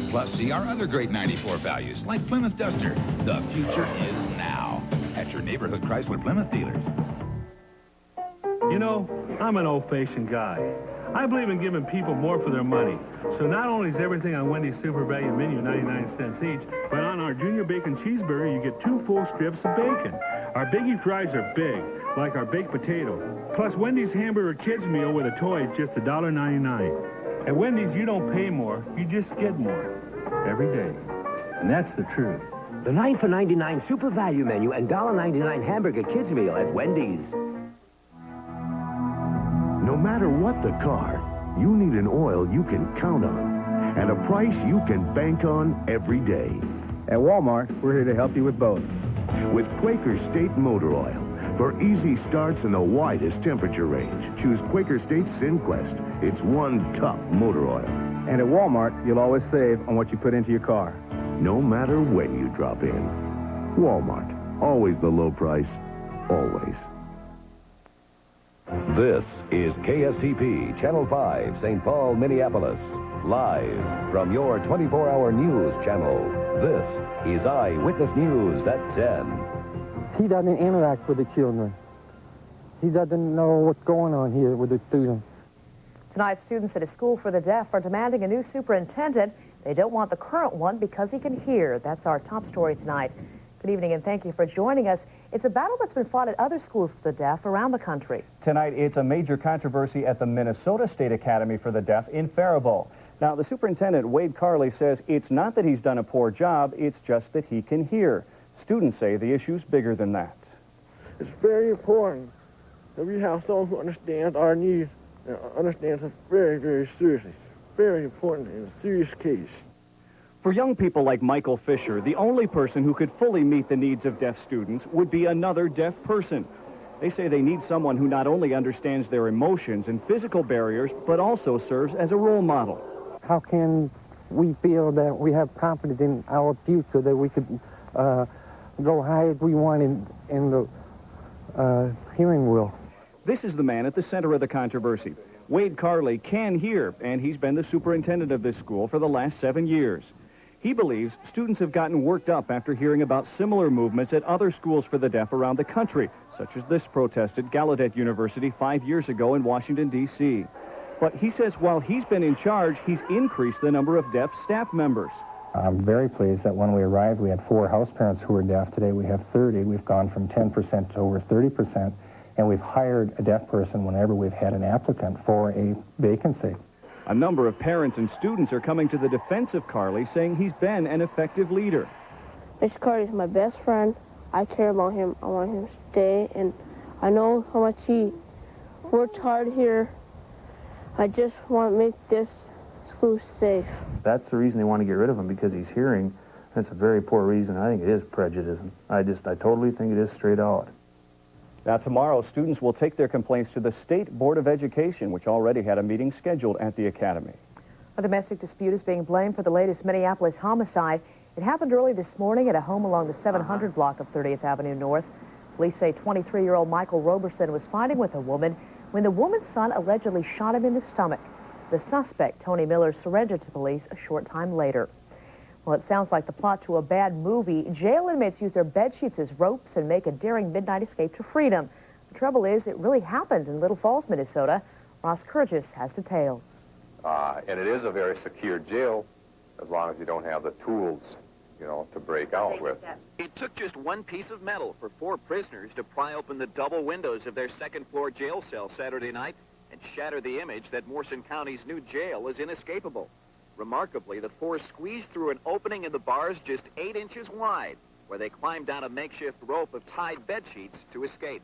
Plus, see our other great 94 values, like Plymouth Duster. The future is now at your neighborhood Chrysler Plymouth dealers. You know, I'm an old-fashioned guy. I believe in giving people more for their money. So not only is everything on Wendy's Super Value menu 99 cents each, but on our Junior Bacon Cheeseburger, you get 2 full strips of bacon. Our Biggie Fries are big, like our baked potato. Plus, Wendy's Hamburger Kids Meal with a toy is just $1.99. At Wendy's, you don't pay more, you just get more. Every day. And that's the truth. The 9 for $9.99 Super Value menu and $1.99 Hamburger Kids Meal at Wendy's. No matter what the car, you need an oil you can count on and a price you can bank on every day. At Walmart, we're here to help you with both. With Quaker State Motor Oil. For easy starts in the widest temperature range, choose Quaker State Synquest. It's one top motor oil. And at Walmart, you'll always save on what you put into your car. No matter when you drop in. Walmart. Always the low price. Always. This is KSTP, Channel 5, St. Paul, Minneapolis. Live from your 24-hour news channel. This is Eyewitness News at 10. He doesn't interact with the children. He doesn't know what's going on here with the students. Tonight, students at a school for the deaf are demanding a new superintendent. They don't want the current one because he can hear. That's our top story tonight. Good evening and thank you for joining us. It's a battle that's been fought at other schools for the deaf around the country. Tonight, it's a major controversy at the Minnesota State Academy for the Deaf in Faribault. Now, the superintendent, Wade Carley, says it's not that he's done a poor job, it's just that he can hear. Students say the issue's bigger than that. It's very important that we have someone who understands our needs and understands us very, very seriously. Very important in a serious case. For young people like Michael Fisher, the only person who could fully meet the needs of deaf students would be another deaf person. They say they need someone who not only understands their emotions and physical barriers, but also serves as a role model. How can we feel that we have confidence in our future, that we could go high as we want in the hearing wheel? This is the man at the center of the controversy. Wade Carley can hear, and he's been the superintendent of this school for the last 7 years. He believes students have gotten worked up after hearing about similar movements at other schools for the deaf around the country, such as this protest at Gallaudet University 5 years ago in Washington, D.C. But he says while he's been in charge, he's increased the number of deaf staff members. I'm very pleased that when we arrived, we had 4 house parents who were deaf. Today we have 30. We've gone from 10% to over 30%, and we've hired a deaf person whenever we've had an applicant for a vacancy. A number of parents and students are coming to the defense of Carley, saying he's been an effective leader. Mr. Carley's my best friend. I care about him. I want him to stay, and I know how much he worked hard here. I just want to make this school safe. That's the reason they want to get rid of him, because he's hearing. That's a very poor reason. I think it is prejudice. I totally think it is straight out. Now, tomorrow, students will take their complaints to the State Board of Education, which already had a meeting scheduled at the academy. A domestic dispute is being blamed for the latest Minneapolis homicide. It happened early this morning at a home along the 700 block of 30th Avenue North. Police say 23-year-old Michael Roberson was fighting with a woman when the woman's son allegedly shot him in the stomach. The suspect, Tony Miller, surrendered to police a short time later. Well, it sounds like the plot to a bad movie. Jail inmates use their bed sheets as ropes and make a daring midnight escape to freedom. The trouble is, it really happened in Little Falls, Minnesota. Ross Kurgis has details. And it is a very secure jail, as long as you don't have the tools, to break out with. It took just one piece of metal for 4 prisoners to pry open the double windows of their second-floor jail cell Saturday night and shatter the image that Morrison County's new jail is inescapable. Remarkably, the 4 squeezed through an opening in the bars just 8 inches wide, where they climbed down a makeshift rope of tied bed sheets to escape.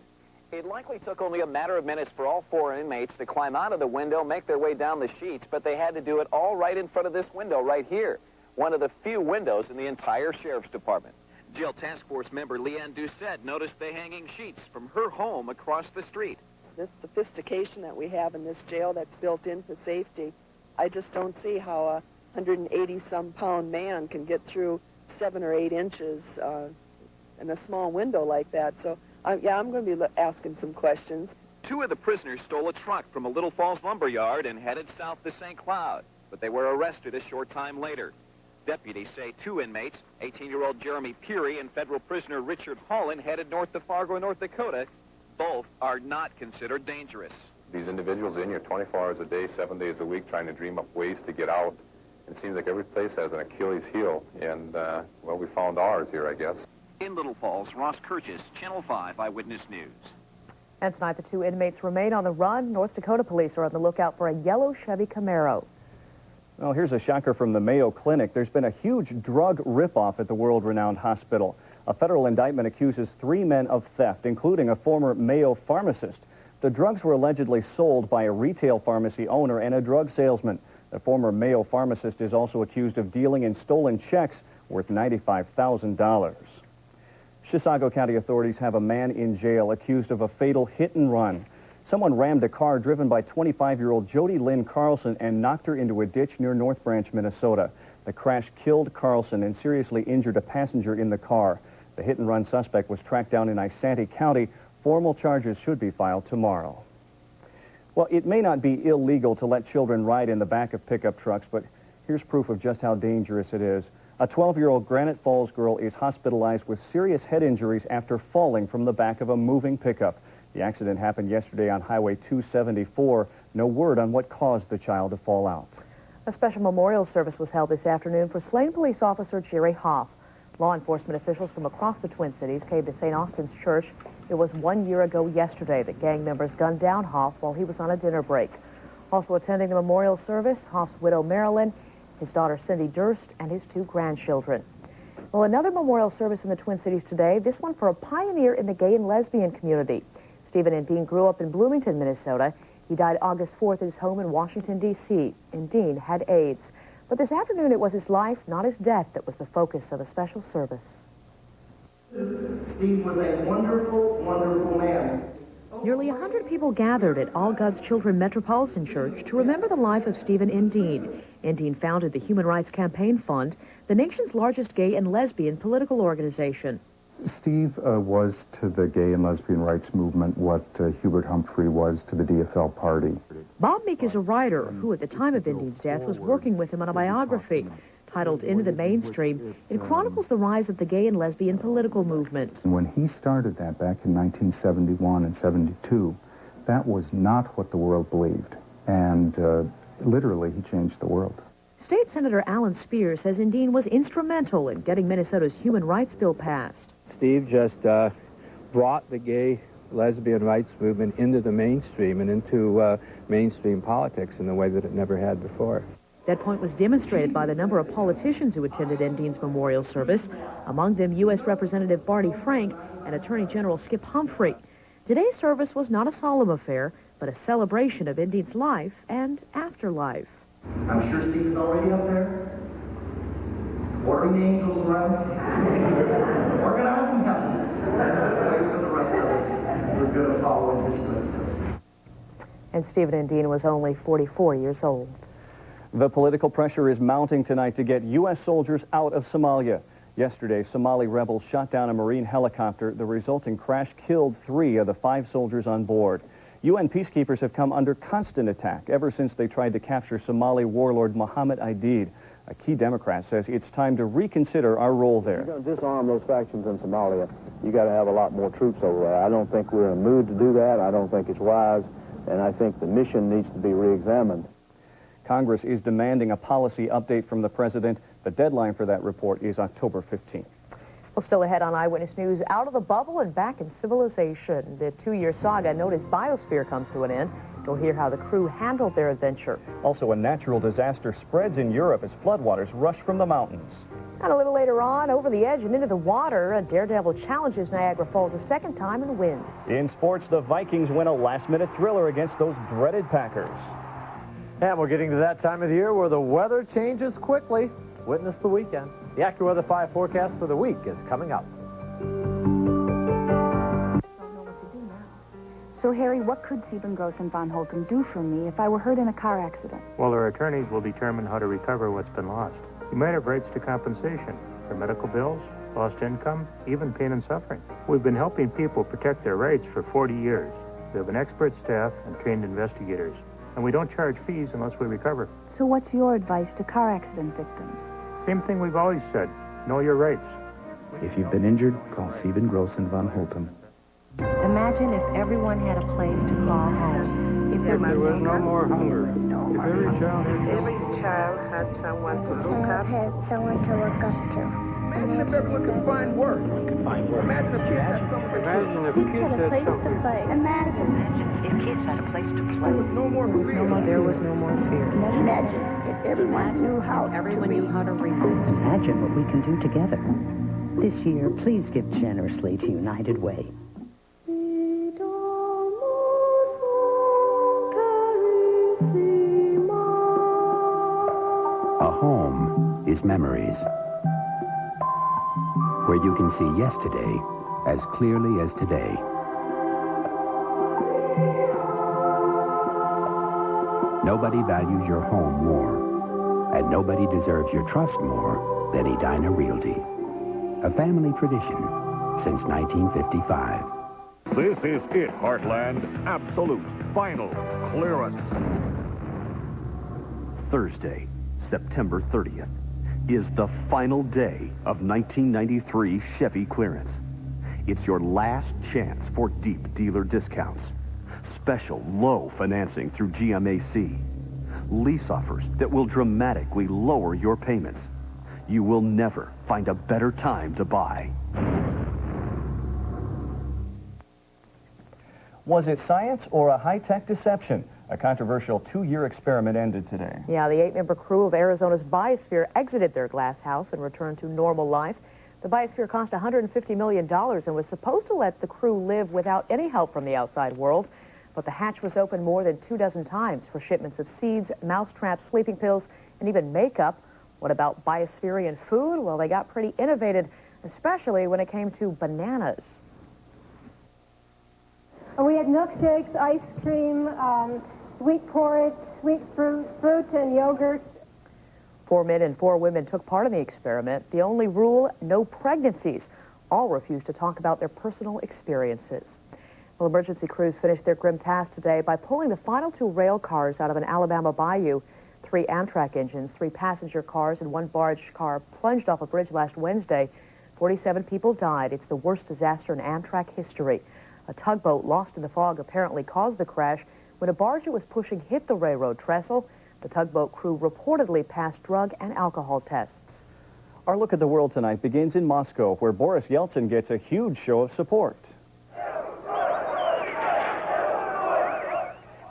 It likely took only a matter of minutes for all 4 inmates to climb out of the window, make their way down the sheets, but they had to do it all right in front of this window right here, one of the few windows in the entire sheriff's department. Jail Task Force member Leanne Doucette noticed the hanging sheets from her home across the street. This sophistication that we have in this jail that's built in for safety, I just don't see how a 180-some-pound man can get through 7 or 8 inches in a small window like that. So, yeah, I'm going to be asking some questions. 2 of the prisoners stole a truck from a Little Falls lumber yard and headed south to St. Cloud, but they were arrested a short time later. Deputies say 2 inmates, 18-year-old Jeremy Peary and federal prisoner Richard Holland, headed north to Fargo, North Dakota. Both are not considered dangerous. These individuals are in here 24 hours a day, 7 days a week, trying to dream up ways to get out. It seems like every place has an Achilles heel, and, well, we found ours here, I guess. In Little Falls, Ross Kirchis, Channel 5 Eyewitness News. And tonight, the 2 inmates remain on the run. North Dakota police are on the lookout for a yellow Chevy Camaro. Well, here's a shocker from the Mayo Clinic. There's been a huge drug ripoff at the world-renowned hospital. A federal indictment accuses 3 men of theft, including a former Mayo pharmacist. The drugs were allegedly sold by a retail pharmacy owner and a drug salesman. The former Mayo pharmacist is also accused of dealing in stolen checks worth $95,000. Chisago County authorities have a man in jail accused of a fatal hit-and-run. Someone rammed a car driven by 25-year-old Jody Lynn Carlson and knocked her into a ditch near North Branch, Minnesota. The crash killed Carlson and seriously injured a passenger in the car. The hit-and-run suspect was tracked down in Isanti County. Formal charges should be filed tomorrow. Well, it may not be illegal to let children ride in the back of pickup trucks, but here's proof of just how dangerous it is. A 12-year-old Granite Falls girl is hospitalized with serious head injuries after falling from the back of a moving pickup. The accident happened yesterday on Highway 274. No word on what caused the child to fall out. A special memorial service was held this afternoon for slain police officer Jerry Hoff. Law enforcement officials from across the Twin Cities came to St. Austin's Church. It was 1 year ago yesterday that gang members gunned down Hoff while he was on a dinner break. Also attending the memorial service, Hoff's widow Marilyn, his daughter Cindy Durst, and his 2 grandchildren. Well, another memorial service in the Twin Cities today, this one for a pioneer in the gay and lesbian community. Stephen Endean grew up in Bloomington, Minnesota. He died August 4th at his home in Washington, D.C. Endean had AIDS. But this afternoon, it was his life, not his death, that was the focus of a special service. Steve was a wonderful, wonderful man. Nearly 100 people gathered at All God's Children Metropolitan Church to remember the life of Stephen Endean. Endean founded the Human Rights Campaign Fund, the nation's largest gay and lesbian political organization. Steve was to the gay and lesbian rights movement what Hubert Humphrey was to the DFL party. Bob Meek is a writer who, at the time of Endean's death, was working with him on a biography. Titled Into the Mainstream, it chronicles the rise of the gay and lesbian political movement. And when he started that back in 1971 and 72, that was not what the world believed. And literally, he changed the world. State Senator Alan Spears says Endean was instrumental in getting Minnesota's human rights bill passed. Steve just brought the gay lesbian rights movement into the mainstream and into mainstream politics in a way that it never had before. That point was demonstrated by the number of politicians who attended Endean's memorial service, among them U.S. Representative Barney Frank and Attorney General Skip Humphrey. Today's service was not a solemn affair, but a celebration of Endean's life and afterlife. I'm sure Steve's already up there, ordering the angels around, organizing heaven. Wait for the rest of us. We're going to follow in his footsteps. And Stephen Endean was only 44 years old. The political pressure is mounting tonight to get U.S. soldiers out of Somalia. Yesterday, Somali rebels shot down a Marine helicopter. The resulting crash killed 3 of the 5 soldiers on board. UN peacekeepers have come under constant attack ever since they tried to capture Somali warlord Mohammed Aidid. A key Democrat says it's time to reconsider our role there. You're going to disarm those factions in Somalia. You got to have a lot more troops over there. I don't think we're in a mood to do that. I don't think it's wise, and I think the mission needs to be re-examined. Congress is demanding a policy update from the president. The deadline for that report is October 15th. Well, still ahead on Eyewitness News, out of the bubble and back in civilization. The 2-year saga known as Biosphere comes to an end. You'll hear how the crew handled their adventure. Also, a natural disaster spreads in Europe as floodwaters rush from the mountains. And a little later on, over the edge and into the water, a daredevil challenges Niagara Falls a second time and wins. In sports, the Vikings win a last-minute thriller against those dreaded Packers. And we're getting to that time of the year where the weather changes quickly. Witness the weekend. The AccuWeather 5 forecast for the week is coming up. So, Harry, what could Siebengross and Von Holten do for me if I were hurt in a car accident? Well, our attorneys will determine how to recover what's been lost. You might have rights to compensation for medical bills, lost income, even pain and suffering. We've been helping people protect their rights for 40 years. We have an expert staff and trained investigators. And we don't charge fees unless we recover. So what's your advice to car accident victims? Same thing we've always said, know your rights. If you've been injured, call Sieben Gross and Von Holtum. Imagine if everyone had a place to call home. If there was no more hunger. If every child had someone to look up. Had someone to look up to. Imagine if everyone could find work. Imagine if kids had something. Imagine if kids had a place to play. Imagine if kids had a place to play. There was no more fear. There was no more fear. Imagine if everyone knew how to read. Imagine what we can do together. This year, please give generously to United Way. A home is memories, where you can see yesterday as clearly as today. Nobody values your home more, and nobody deserves your trust more than Edina Realty. A family tradition since 1955. This is it, Heartland. Absolute, final clearance. Thursday, September 30th, is the final day of 1993 Chevy clearance. It's your last chance for deep dealer discounts, special low financing through GMAC, lease offers that will dramatically lower your payments. You will never find a better time to buy. Was it science or a high-tech deception? A controversial 2-year experiment ended today. Yeah, the 8-member crew of Arizona's Biosphere exited their glass house and returned to normal life. The Biosphere cost $150 million and was supposed to let the crew live without any help from the outside world. But the hatch was opened more than 24 times for shipments of seeds, mousetraps, sleeping pills, and even makeup. What about Biospherian food? Well, they got pretty innovative, especially when it came to bananas. We had milkshakes, ice cream, sweet porridge, sweet fruit and yogurt. 4 men and 4 women took part in the experiment. The only rule, no pregnancies. All refused to talk about their personal experiences. Well, emergency crews finished their grim task today by pulling the final 2 rail cars out of an Alabama bayou. 3 Amtrak engines, 3 passenger cars, and 1 barge car plunged off a bridge last Wednesday. 47 people died. It's the worst disaster in Amtrak history. A tugboat lost in the fog apparently caused the crash when a barge it was pushing hit the railroad trestle. The tugboat crew reportedly passed drug and alcohol tests. Our look at the world tonight begins in Moscow, where Boris Yeltsin gets a huge show of support.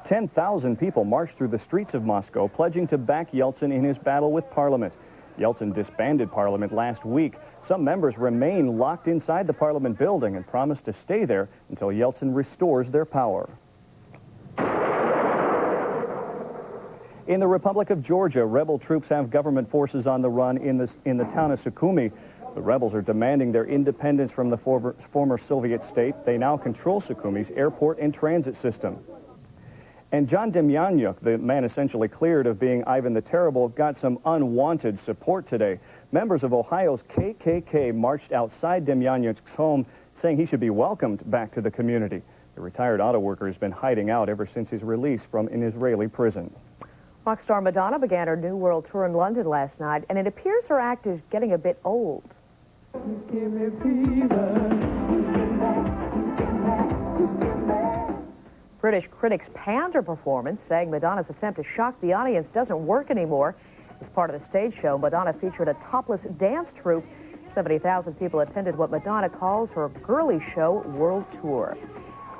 10,000 people marched through the streets of Moscow, pledging to back Yeltsin in his battle with Parliament. Yeltsin disbanded Parliament last week. Some members remain locked inside the Parliament building and promise to stay there until Yeltsin restores their power. In the Republic of Georgia, rebel troops have government forces on the run in the town of Sukhumi. The rebels are demanding their independence from the former Soviet state. They now control Sukhumi's airport and transit system. And John Demjanjuk, the man essentially cleared of being Ivan the Terrible, got some unwanted support today. Members of Ohio's KKK marched outside Demjanjuk's home, saying he should be welcomed back to the community. The retired auto worker has been hiding out ever since his release from an Israeli prison. Rock star Madonna began her New World Tour in London last night, and it appears her act is getting a bit old. British critics panned her performance, saying Madonna's attempt to shock the audience doesn't work anymore. As part of the stage show, Madonna featured a topless dance troupe. 70,000 people attended what Madonna calls her girly show world tour.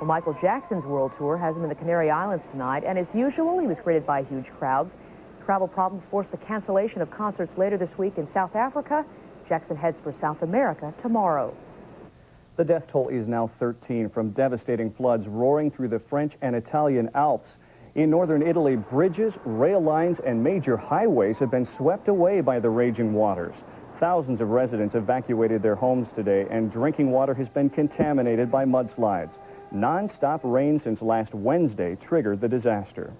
Well, Michael Jackson's world tour has him in the Canary Islands tonight, and as usual, he was greeted by huge crowds. Travel problems forced the cancellation of concerts later this week in South Africa. Jackson heads for South America tomorrow. The death toll is now 13 from devastating floods roaring through the French and Italian Alps. In northern Italy, bridges, rail lines, and major highways have been swept away by the raging waters. Thousands of residents evacuated their homes today, and drinking water has been contaminated by mudslides. Non-stop rain since last Wednesday triggered the disaster.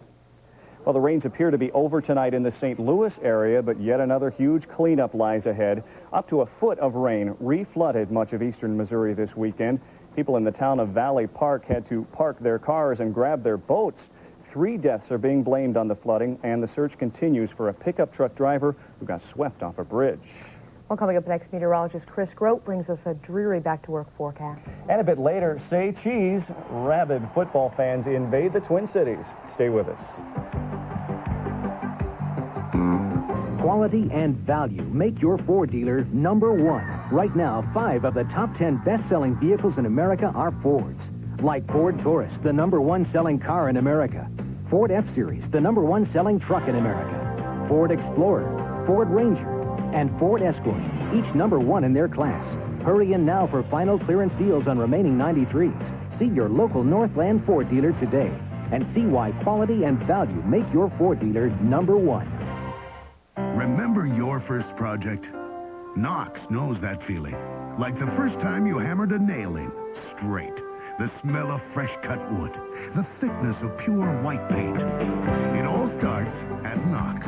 Well, the rains appear to be over tonight in the St. Louis area, but yet another huge cleanup lies ahead. Up to a foot of rain re-flooded much of eastern Missouri this weekend. People in the town of Valley Park had to park their cars and grab their boats. 3 deaths are being blamed on the flooding, and the search continues for a pickup truck driver who got swept off a bridge. Well, coming up next, meteorologist Chris Grote brings us a dreary back-to-work forecast. And a bit later, say cheese, rabid football fans invade the Twin Cities. Stay with us. Quality and value make your Ford dealer #1. Right now, 5 of the top 10 best-selling vehicles in America are Fords. Like Ford Taurus, the #1 selling car in America. Ford F-Series, the #1 selling truck in America. Ford Explorer, Ford Ranger, and Ford Escort, each #1 in their class. Hurry in now for final clearance deals on remaining 93s. See your local Northland Ford dealer today and see why quality and value make your Ford dealer #1. Remember your first project? Knox knows that feeling. Like the first time you hammered a nail in, straight. The smell of fresh cut wood. The thickness of pure white paint. It all starts at Knox,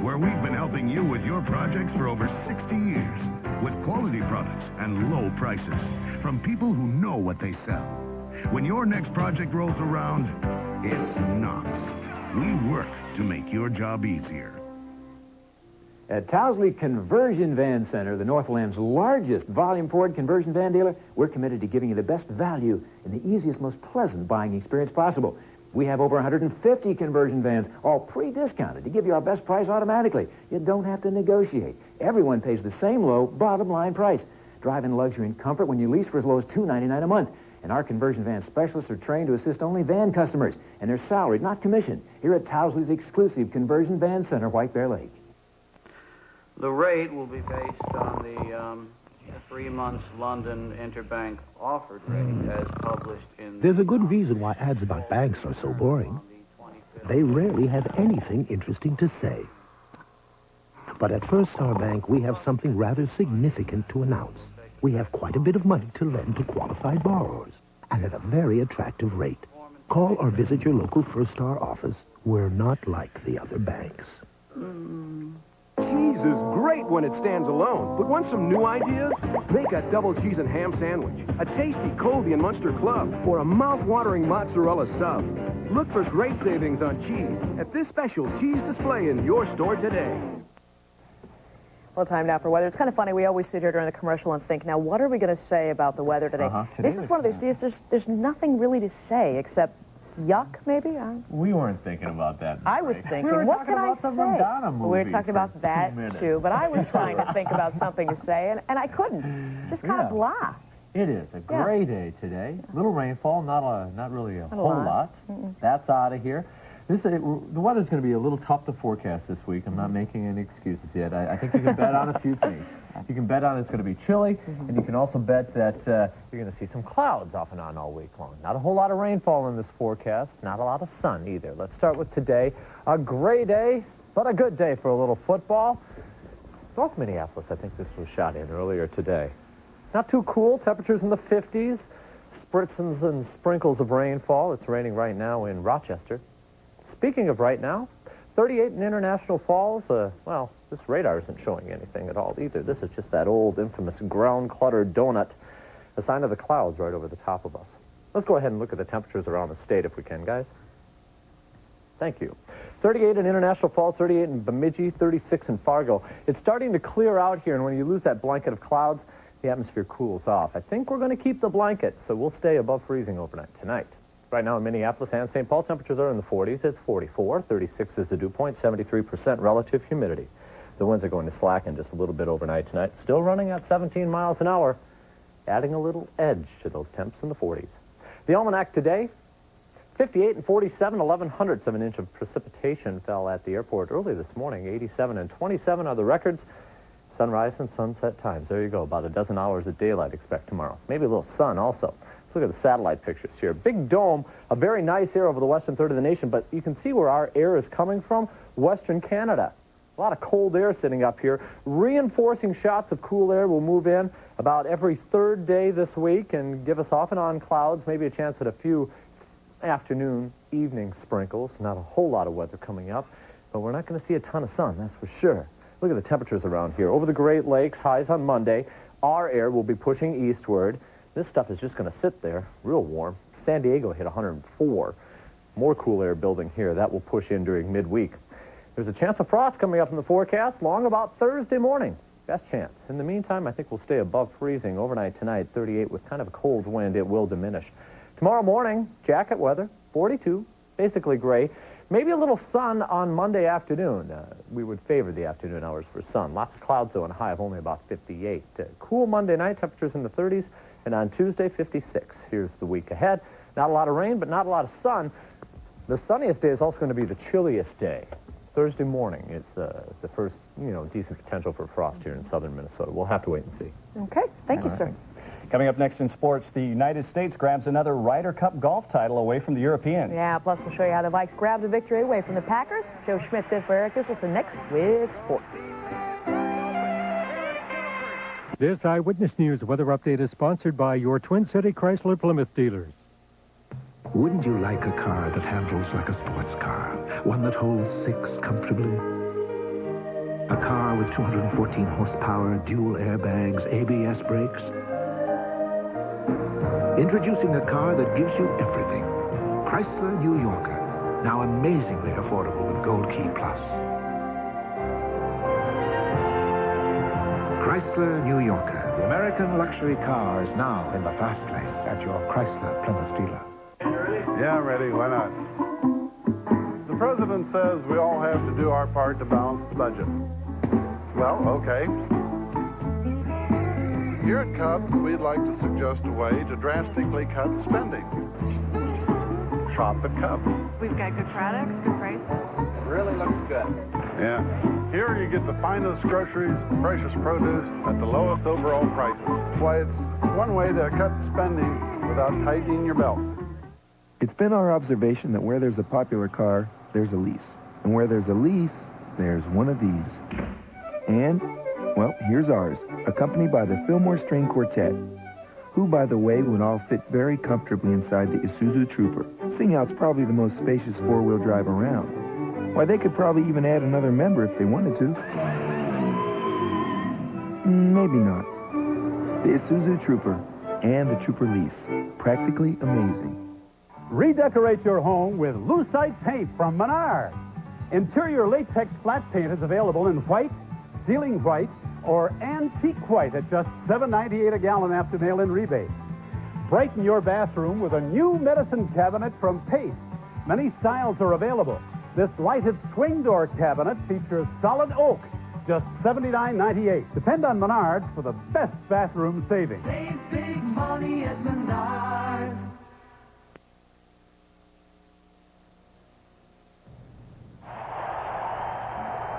where we've been helping you with your projects for over 60 years. With quality products and low prices. From people who know what they sell. When your next project rolls around, it's Knox. We work to make your job easier. At Towsley Conversion Van Center, the Northland's largest volume Ford conversion van dealer, we're committed to giving you the best value and the easiest, most pleasant buying experience possible. We have over 150 conversion vans, all pre-discounted, to give you our best price automatically. You don't have to negotiate. Everyone pays the same low bottom line price. Drive in luxury and comfort when you lease for as low as $299 a month. And our conversion van specialists are trained to assist only van customers, and they're salaried, not commissioned, here at Towsley's exclusive Conversion Van Center, White Bear Lake. The rate will be based on the 3 months London interbank offered rate as published in... There's a good reason why ads about banks are so boring. They rarely have anything interesting to say. But at First Star Bank, we have something rather significant to announce. We have quite a bit of money to lend to qualified borrowers, and at a very attractive rate. Call or visit your local First Star office. We're not like the other banks. Cheese is great when it stands alone, but want some new ideas? Make a double cheese and ham sandwich, a tasty Colby and Munster club, or a mouth-watering mozzarella sub. Look for great savings on cheese at this special cheese display in your store today. Well, time now for weather. It's kind of funny. We always sit here during the commercial and think, now, what are we going to say about the weather today? This is one of those days, there's nothing really to say except yuck, maybe? We weren't thinking about that. I was thinking, what can I say? We were talking about that, too, but I was trying to think about something to say, and I couldn't. Just kind of blah. It is a gray day today. Little rainfall, not really a whole lot. That's out of here. The weather's going to be a little tough to forecast this week. I'm not making any excuses yet. I think you can bet on a few things. You can bet on it's going to be chilly, and you can also bet that you're going to see some clouds off and on all week long. Not a whole lot of rainfall in this forecast, not a lot of sun either. Let's start with today. A gray day, but a good day for a little football. North Minneapolis, I think this was shot in earlier today. Not too cool, temperatures in the 50s, spritzes and sprinkles of rainfall. It's raining right now in Rochester. Speaking of right now, 38 in International Falls. Well, this radar isn't showing anything at all either. This is just that old infamous ground-cluttered donut, a sign of the clouds right over the top of us. Let's go ahead and look at the temperatures around the state if we can, guys. Thank you. 38 in International Falls, 38 in Bemidji, 36 in Fargo. It's starting to clear out here, and when you lose that blanket of clouds, the atmosphere cools off. I think we're going to keep the blanket, so we'll stay above freezing overnight tonight. Right now in Minneapolis and St. Paul, temperatures are in the 40s. It's 44. 36 is the dew point, 73% relative humidity. The winds are going to slacken just a little bit overnight tonight. Still running at 17 miles an hour, adding a little edge to those temps in the 40s. The almanac today, 58 and 47, 11/100ths of an inch of precipitation fell at the airport early this morning. 87 and 27 are the records. Sunrise and sunset times. There you go. About a dozen hours of daylight expect tomorrow. Maybe a little sun also. Let's look at the satellite pictures here. Big dome, a very nice air over the western third of the nation, but you can see where our air is coming from, western Canada. A lot of cold air sitting up here. Reinforcing shots of cool air will move in about every third day this week and give us off and on clouds, maybe a chance at a few afternoon, evening sprinkles. Not a whole lot of weather coming up, but we're not going to see a ton of sun, that's for sure. Look at the temperatures around here. Over the Great Lakes, highs on Monday. Our air will be pushing eastward. This stuff is just going to sit there, real warm. San Diego hit 104. more cool air building here. That will push in during midweek. There's a chance of frost coming up in the forecast long about Thursday morning. Best chance. In the meantime, I think we'll stay above freezing. Overnight tonight, 38 with kind of a cold wind. It will diminish. Tomorrow morning, jacket weather, 42, basically gray. Maybe a little sun on Monday afternoon. We would favor the afternoon hours for sun. Lots of clouds, though, and a high of only about 58. Cool Monday night, temperatures in the 30s, and on Tuesday, 56. Here's the week ahead. Not a lot of rain, but not a lot of sun. The sunniest day is also going to be the chilliest day. Thursday morning is the first, decent potential for frost here in southern Minnesota. We'll have to wait and see. Okay. Thank you, sir. Coming up next in sports, the United States grabs another Ryder Cup golf title away from the Europeans. Yeah, plus we'll show you how the Vikes grabbed the victory away from the Packers. Joe Schmidt did for Eric Nicholson next with sports. This Eyewitness News weather update is sponsored by your Twin City Chrysler Plymouth dealers. Wouldn't you like a car that handles like a sports car? One that holds 6 comfortably? A car with 214 horsepower, dual airbags, ABS brakes? Introducing a car that gives you everything. Chrysler New Yorker, now amazingly affordable with Gold Key Plus. Chrysler New Yorker, the American luxury car, is now in the fast lane at your Chrysler Plymouth dealer. Yeah, ready. Why not? The president says we all have to do our part to balance the budget. Well, okay. Here at Cubs, we'd like to suggest a way to drastically cut spending. Shop at Cubs. We've got good products, good prices. Really looks good. Yeah. Here you get the finest groceries, the freshest produce, at the lowest overall prices. That's why it's one way to cut spending without tightening your belt. It's been our observation that where there's a popular car, there's a lease. And where there's a lease, there's one of these. And, well, here's ours, accompanied by the Fillmore String Quartet, who, by the way, would all fit very comfortably inside the Isuzu Trooper, seeing how it's probably the most spacious four-wheel drive around. Why, they could probably even add another member if they wanted to. Maybe not. The Isuzu Trooper and the Trooper Lease, practically amazing. Redecorate your home with Lucite paint from Menards. Interior latex flat paint is available in white, ceiling white, or antique white at just $7.98 a gallon after mail-in rebate. Brighten your bathroom with a new medicine cabinet from Pace. Many styles are available. This lighted swing door cabinet features solid oak, just $79.98. Depend on Menards for the best bathroom savings. Save big money at Menards.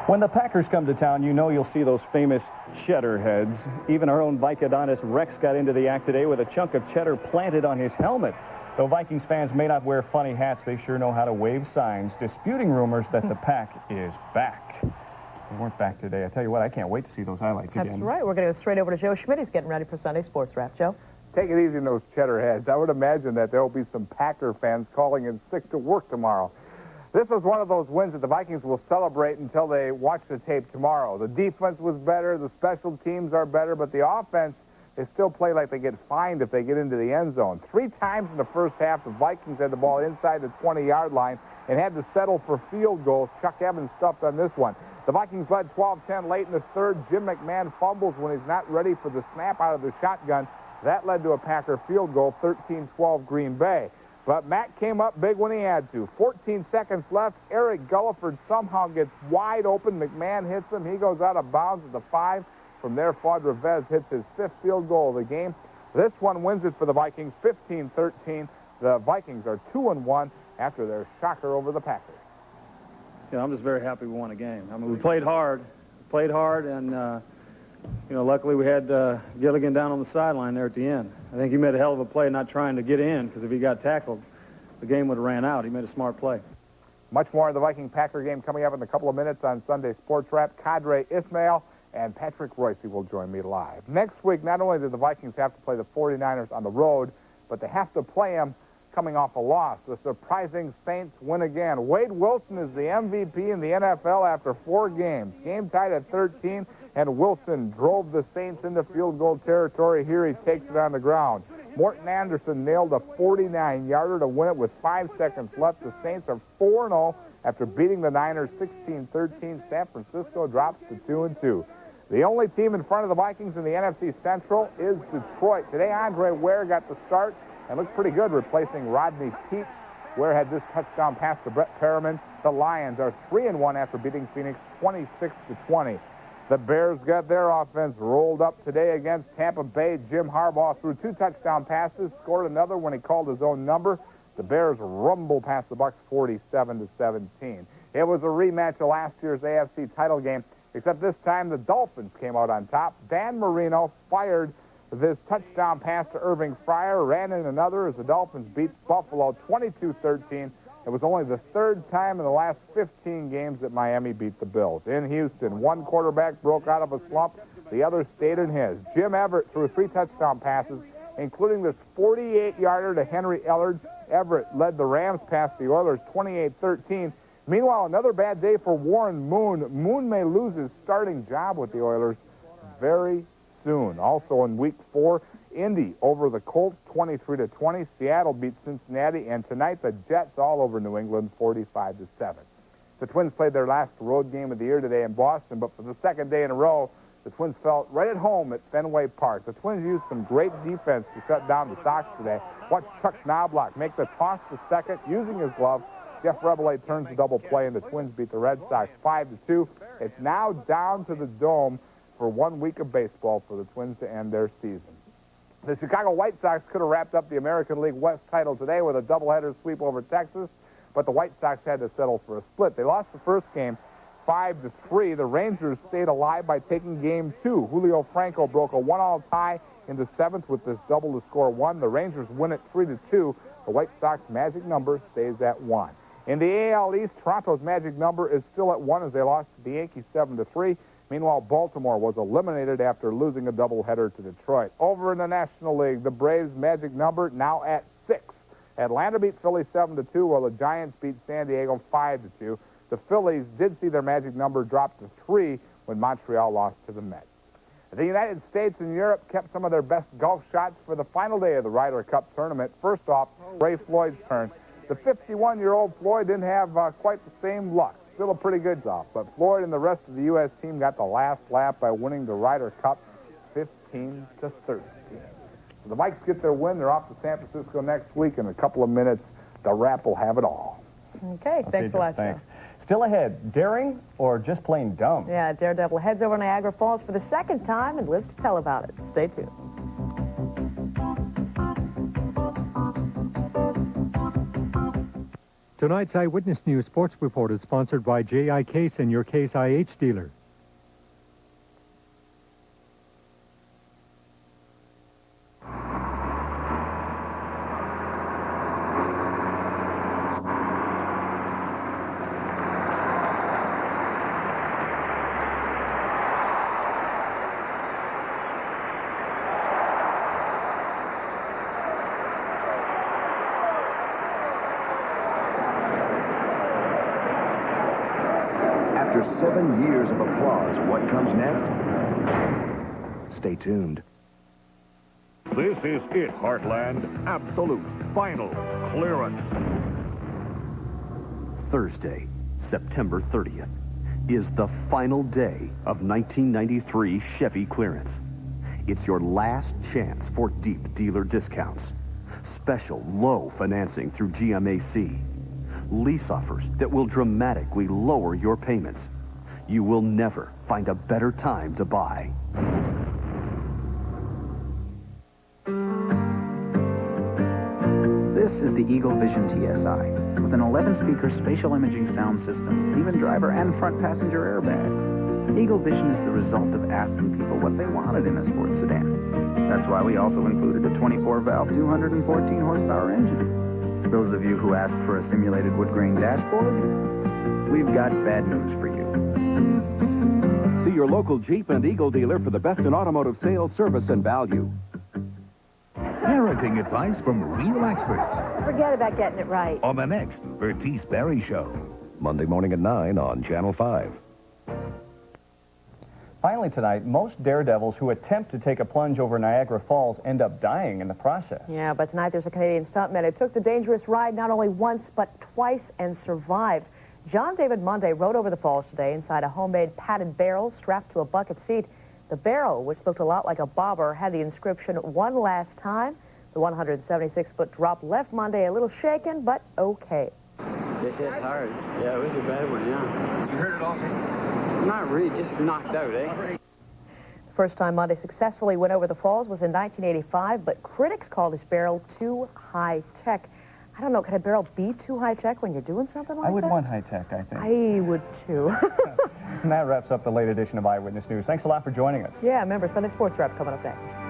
When the Packers come to town, you know you'll see those famous cheddar heads. Even our own Vicodonist Rex got into the act today with a chunk of cheddar planted on his helmet. Though Vikings fans may not wear funny hats, they sure know how to wave signs, disputing rumors that the Pack is back. They weren't back today. I tell you what, I can't wait to see those highlights again. That's right. We're going to go straight over to Joe Schmidt. He's getting ready for Sunday Sports Wrap. Joe? Take it easy on those cheddar heads. I would imagine that there will be some Packer fans calling in sick to work tomorrow. This is one of those wins that the Vikings will celebrate until they watch the tape tomorrow. The defense was better, the special teams are better, but the offense, they still play like they get fined if they get into the end zone. 3 times in the first half, the Vikings had the ball inside the 20-yard line and had to settle for field goals. Chuck Evans stuffed on this one. The Vikings led 12-10 late in the third. Jim McMahon fumbles when he's not ready for the snap out of the shotgun. That led to a Packer field goal, 13-12 Green Bay. But Matt came up big when he had to. 14 seconds left. Eric Gulliford somehow gets wide open. McMahon hits him. He goes out of bounds at the 5. From there, Fuad Revez hits his 5th field goal of the game. This one wins it for the Vikings, 15-13. The Vikings are 2-1 after their shocker over the Packers. Yeah, I'm just very happy we won a game. I mean, we played hard, and luckily we had Gilligan down on the sideline there at the end. I think he made a hell of a play not trying to get in, because if he got tackled, the game would have ran out. He made a smart play. Much more of the Viking-Packer game coming up in a couple of minutes on Sunday Sports Wrap. Cadre Ismail and Patrick Royce will join me live. Next week, not only do the Vikings have to play the 49ers on the road, but they have to play them coming off a loss. The surprising Saints win again. Wade Wilson is the MVP in the NFL after 4 games. Game tied at 13, and Wilson drove the Saints into field goal territory. Here he takes it on the ground. Morton Anderson nailed a 49-yarder to win it with 5 seconds left. The Saints are 4-0 after beating the Niners 16-13. San Francisco drops to 2-2. The only team in front of the Vikings in the NFC Central is Detroit. Today, Andre Ware got the start and looked pretty good, replacing Rodney Peete. Ware had this touchdown pass to Brett Perriman. The Lions are 3-1 after beating Phoenix 26-20. The Bears got their offense rolled up today against Tampa Bay. Jim Harbaugh threw 2 touchdown passes, scored another when he called his own number. The Bears rumbled past the Bucs 47-17. It was a rematch of last year's AFC title game, except this time the Dolphins came out on top. Dan Marino fired this touchdown pass to Irving Fryer, ran in another as the Dolphins beat Buffalo 22-13. It was only the 3rd time in the last 15 games that Miami beat the Bills. In Houston, one quarterback broke out of a slump. The other stayed in his. Jim Everett threw 3 touchdown passes, including this 48-yarder to Henry Ellard. Everett led the Rams past the Oilers 28-13. Meanwhile, another bad day for Warren Moon. Moon may lose his starting job with the Oilers very soon. Also in Week 4, Indy over the Colts 23-20. Seattle beat Cincinnati, and tonight the Jets all over New England 45-7. The Twins played their last road game of the year today in Boston, but for the 2nd day in a row, the Twins felt right at home at Fenway Park. The Twins used some great defense to shut down the Sox today. Watch Chuck Knobloch make the toss to second using his glove. Jeff Rebelay turns the double play, and the Twins beat the Red Sox 5-2. It's now down to the Dome for 1 week of baseball for the Twins to end their season. The Chicago White Sox could have wrapped up the American League West title today with a doubleheader sweep over Texas, but the White Sox had to settle for a split. They lost the first game 5-3. The Rangers stayed alive by taking game 2. Julio Franco broke a 1-all tie in the 7th with this double to score 1. The Rangers win it 3-2. The White Sox magic number stays at 1. In the AL East, Toronto's magic number is still at 1 as they lost to the Yankees 7-3. Meanwhile, Baltimore was eliminated after losing a doubleheader to Detroit. Over in the National League, the Braves' magic number now at 6. Atlanta beat Philly 7-2, while the Giants beat San Diego 5-2. The Phillies did see their magic number drop to 3 when Montreal lost to the Mets. The United States and Europe kept some of their best golf shots for the final day of the Ryder Cup tournament. First off, Ray Floyd's turn. The 51-year-old Floyd didn't have quite the same luck. Still a pretty good golf, but Floyd and the rest of the U.S. team got the last lap by winning the Ryder Cup 15-13. So the Vikes get their win. They're off to San Francisco next week. In a couple of minutes, the Rap will have it all. Okay, thanks a lot, Thanks. Still ahead, daring or just plain dumb? Yeah, Daredevil heads over to Niagara Falls for the 2nd time and lives to tell about it. Stay tuned. Tonight's Eyewitness News Sports Report is sponsored by J.I. Case and your Case IH dealer. After 7 years of applause, what comes next? Stay tuned. This is it, Heartland. Absolute final clearance. Thursday, September 30th, is the final day of 1993 Chevy clearance. It's your last chance for deep dealer discounts, special low financing through GMAC, lease offers that will dramatically lower your payments. You will never find a better time to buy. This is the Eagle Vision TSI. With an 11-speaker spatial imaging sound system, even driver and front passenger airbags. Eagle Vision is the result of asking people what they wanted in a sports sedan. That's why we also included a 24-valve, 214-horsepower engine. Those of you who ask for a simulated wood grain dashboard, we've got bad news for you. See your local Jeep and Eagle dealer for the best in automotive sales, service, and value. Parenting advice from real experts Forget about getting it right. on the next Bertice Berry Show. Monday morning at 9 on Channel 5. finally tonight, most daredevils who attempt to take a plunge over Niagara Falls end up dying in the process. Yeah, but tonight there's a Canadian stuntman who took the dangerous ride not only once but twice and survived. John David Monday rode over the falls today inside a homemade padded barrel strapped to a bucket seat. The barrel, which looked a lot like a bobber, had the inscription, "One last time." The 176-foot drop left Monday a little shaken, but okay. It hit hard. Yeah, it was a bad one, yeah. You heard it all? Not really, just knocked out, eh? The first time Monday successfully went over the falls was in 1985, but critics called this barrel too high-tech. I don't know, can a barrel be too high-tech when you're doing something like that? I would want high-tech, I think. I would, too. And that wraps up the late edition of Eyewitness News. Thanks a lot for joining us. Yeah, remember, Sunday Sports Wrap coming up next.